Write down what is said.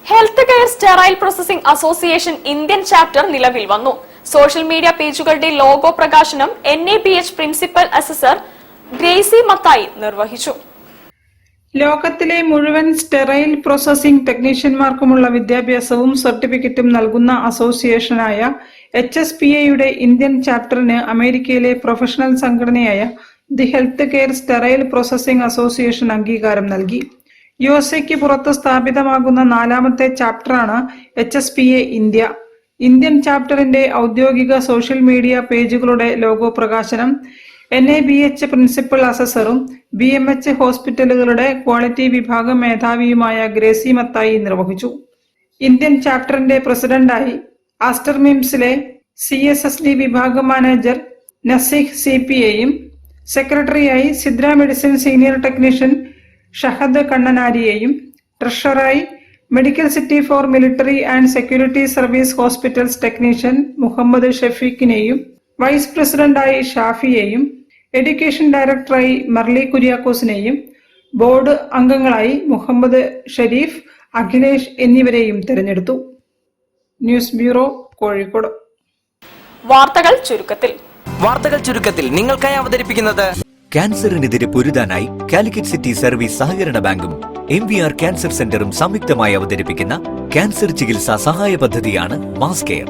Health care sterile processing association Indian chapter നിലവിൽ വന്നു. Social media പേജുകളുടെ ലോഗോ പ്രകാശനം NABH principal assessor Gracy Mathai നിർവഹിച്ചു. ലോകത്തിലെ മുഴുവൻ സ്റ്റെറൈൽ പ്രോസസിംഗ് ടെക്നീഷ്യന്മാർക്കുമുള്ള വിദ്യാഭ്യാസവും സർട്ടിഫിക്കറ്റും നൽകുന്ന അസോസിയേഷനായ HSPAയുടെ ഇന്ത്യൻ ചാപ്റ്ററിന് അമേരിക്കയിലെ പ്രൊഫഷണൽ സംഘടനയായ the health care sterile processing association അംഗീകാരം നൽകി. USA പുറത്ത് സ്ഥാപിതമാകുന്ന 4ാമത്തെ ചാപ്റ്ററാണ് HSPA ഇന്ത്യ. ഇന്ത്യൻ ചാപ്റ്ററിന്റെ ഔദ്യോഗിക സോഷ്യൽ മീഡിയ പേജുകളുടെ ലോഗോ പ്രകാശനം NABH പ്രിൻസിപ്പൽ അസസറും BMH ഹോസ്പിറ്റലുകളുടെ ക്വാളിറ്റി വിഭാഗം മേധാവിയുമായ ഗ്രേസി മത്തായി നിർവഹിച്ചു. ഇന്ത്യൻ ചാപ്റ്ററിന്റെ പ്രസിഡന്റായി ആസ്റ്റർ മിംസിലെ CSSD വിഭാഗം മാനേജർ നസീഹ് CPAയും സെക്രട്ടറിയായി Sidra medicine senior technician Shahad കണ്ണനാരിയെയും ട്രഷററായി medical city for military and security service hospitals technician Muhammad ഷഫീഖിനെയും വൈസ് പ്രസിഡന്റായി ഷാഫിയെയും എഡ്യൂക്കേഷൻ ഡയറക്ടറായി മർലി കുര്യാക്കോസിനെയും ബോർഡ് അംഗങ്ങളായി മുഹമ്മദ് ഷരീഫ്, അഖിലേഷ് എന്നിവരെയും തെരഞ്ഞെടുത്തു. News bureau, Kozhikode. വാർത്തകൾ ചുരുക്കത്തിൽ നിങ്ങൾക്കായി അവതരിപ്പിക്കുന്നത് ക്യാൻസറിനെതിരെ പൊരുതാനായി കാലിക്കറ്റ് സിറ്റി സർവീസ് സഹകരണ ബാങ്കും MVR ക്യാൻസർ സെന്ററും സംയുക്തമായി അവതരിപ്പിക്കുന്ന ക്യാൻസർ ചികിത്സാ സഹായ പദ്ധതിയാണ് മാസ് കെയർ.